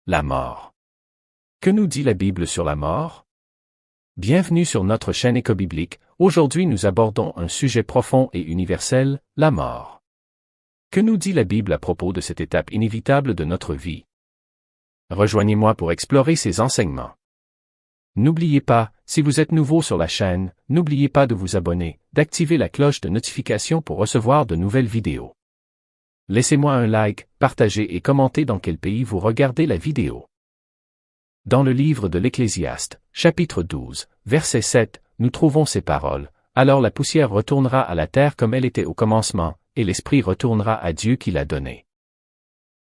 La mort. Que nous dit la Bible sur la mort? Bienvenue sur notre chaîne éco-biblique. Aujourd'hui nous abordons un sujet profond et universel, la mort. Que nous dit la Bible à propos de cette étape inévitable de notre vie? Rejoignez-moi pour explorer ces enseignements. N'oubliez pas, si vous êtes nouveau sur la chaîne, n'oubliez pas de vous abonner, d'activer la cloche de notification pour recevoir de nouvelles vidéos. Laissez-moi un like, partagez et commentez dans quel pays vous regardez la vidéo. Dans le livre de l'Ecclésiaste, chapitre 12, verset 7, nous trouvons ces paroles. Alors la poussière retournera à la terre comme elle était au commencement, et l'esprit retournera à Dieu qui l'a donné.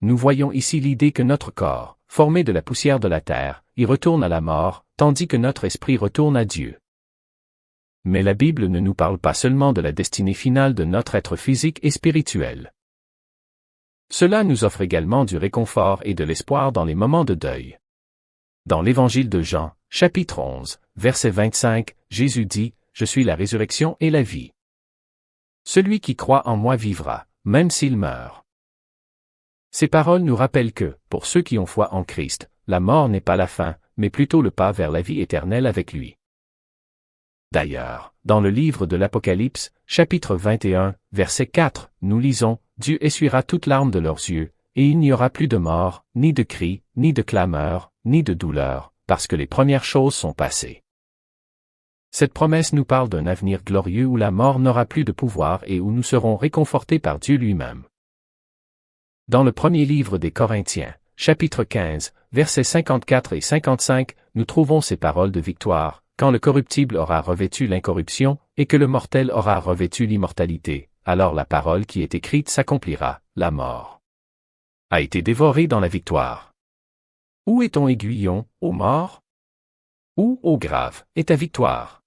Nous voyons ici l'idée que notre corps, formé de la poussière de la terre, y retourne à la mort, tandis que notre esprit retourne à Dieu. Mais la Bible ne nous parle pas seulement de la destinée finale de notre être physique et spirituel. Cela nous offre également du réconfort et de l'espoir dans les moments de deuil. Dans l'Évangile de Jean, chapitre 11, verset 25, Jésus dit, « Je suis la résurrection et la vie. Celui qui croit en moi vivra, même s'il meurt. » Ces paroles nous rappellent que, pour ceux qui ont foi en Christ, la mort n'est pas la fin, mais plutôt le pas vers la vie éternelle avec lui. D'ailleurs, dans le livre de l'Apocalypse, chapitre 21, verset 4, nous lisons, « Dieu essuiera toute larme de leurs yeux, et il n'y aura plus de mort, ni de cris, ni de clameur, ni de douleur, parce que les premières choses sont passées. » Cette promesse nous parle d'un avenir glorieux où la mort n'aura plus de pouvoir et où nous serons réconfortés par Dieu lui-même. Dans le premier livre des Corinthiens, chapitre 15, versets 54 et 55, nous trouvons ces paroles de victoire, « Quand le corruptible aura revêtu l'incorruption, et que le mortel aura revêtu l'immortalité, alors la parole qui est écrite s'accomplira, la mort a été dévorée dans la victoire. Où est ton aiguillon, ô mort? Où, ô grave, est ta victoire? »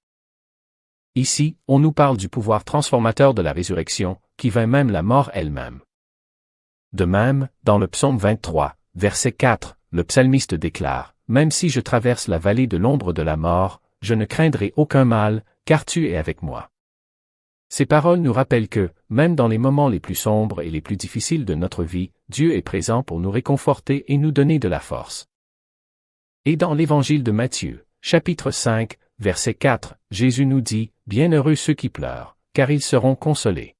Ici, on nous parle du pouvoir transformateur de la résurrection, qui vainc même la mort elle-même. De même, dans le psaume 23, verset 4, le psalmiste déclare, « Même si je traverse la vallée de l'ombre de la mort, je ne craindrai aucun mal, car tu es avec moi. » Ces paroles nous rappellent que, même dans les moments les plus sombres et les plus difficiles de notre vie, Dieu est présent pour nous réconforter et nous donner de la force. Et dans l'Évangile de Matthieu, chapitre 5, verset 4, Jésus nous dit, « Bienheureux ceux qui pleurent, car ils seront consolés. »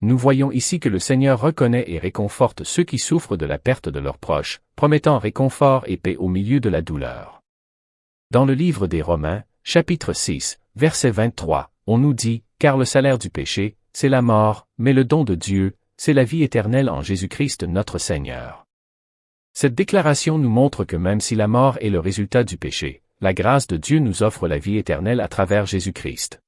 Nous voyons ici que le Seigneur reconnaît et réconforte ceux qui souffrent de la perte de leurs proches, promettant réconfort et paix au milieu de la douleur. Dans le livre des Romains, chapitre 6, verset 23, on nous dit, « Car le salaire du péché, c'est la mort, mais le don de Dieu, c'est la vie éternelle en Jésus-Christ notre Seigneur. » Cette déclaration nous montre que même si la mort est le résultat du péché, la grâce de Dieu nous offre la vie éternelle à travers Jésus-Christ.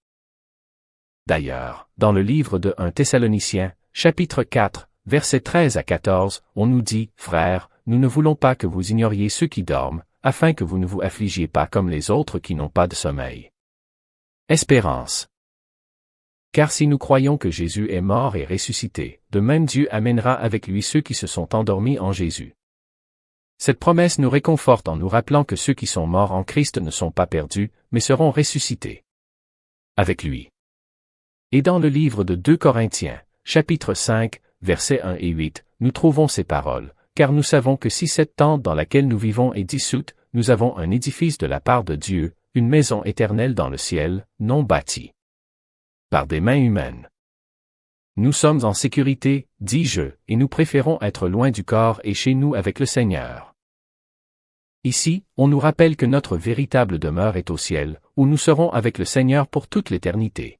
D'ailleurs, dans le livre de 1 Thessaloniciens, chapitre 4, versets 13 à 14, on nous dit, « Frères, nous ne voulons pas que vous ignoriez ceux qui dorment, afin que vous ne vous affligiez pas comme les autres qui n'ont pas de sommeil. » Espérance. Car si nous croyons que Jésus est mort et ressuscité, de même Dieu amènera avec lui ceux qui se sont endormis en Jésus. Cette promesse nous réconforte en nous rappelant que ceux qui sont morts en Christ ne sont pas perdus, mais seront ressuscités avec lui. Et dans le livre de 2 Corinthiens, chapitre 5, versets 1 et 8, nous trouvons ces paroles, « Car nous savons que si cette tente dans laquelle nous vivons est dissoute, nous avons un édifice de la part de Dieu, une maison éternelle dans le ciel, non bâtie par des mains humaines. Nous sommes en sécurité, dis-je, et nous préférons être loin du corps et chez nous avec le Seigneur. » Ici, on nous rappelle que notre véritable demeure est au ciel, où nous serons avec le Seigneur pour toute l'éternité.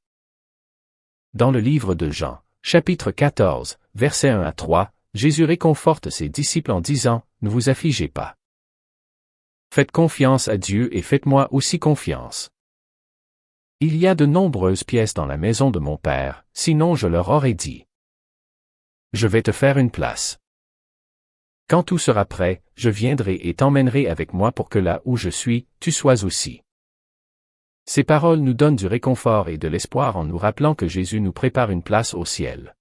Dans le livre de Jean, chapitre 14, versets 1 à 3, Jésus réconforte ses disciples en disant, « Ne vous affligez pas. Faites confiance à Dieu et faites-moi aussi confiance. Il y a de nombreuses pièces dans la maison de mon Père, sinon je leur aurais dit. Je vais te faire une place. Quand tout sera prêt, je viendrai et t'emmènerai avec moi pour que là où je suis, tu sois aussi. » Ces paroles nous donnent du réconfort et de l'espoir en nous rappelant que Jésus nous prépare une place au ciel.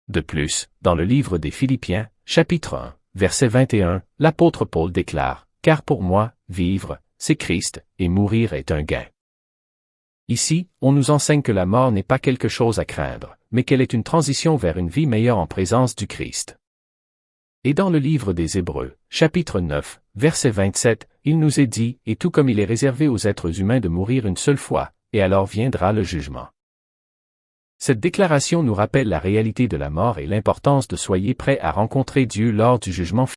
De plus, dans le livre des Philippiens, chapitre 1, verset 21, l'apôtre Paul déclare, « Car pour moi, vivre, c'est Christ, et mourir est un gain. » Ici, on nous enseigne que la mort n'est pas quelque chose à craindre, mais qu'elle est une transition vers une vie meilleure en présence du Christ. Et dans le livre des Hébreux, chapitre 9, verset 27, il nous est dit, « Et tout comme il est réservé aux êtres humains de mourir une seule fois, et alors viendra le jugement. » Cette déclaration nous rappelle la réalité de la mort et l'importance de soyez prêts à rencontrer Dieu lors du jugement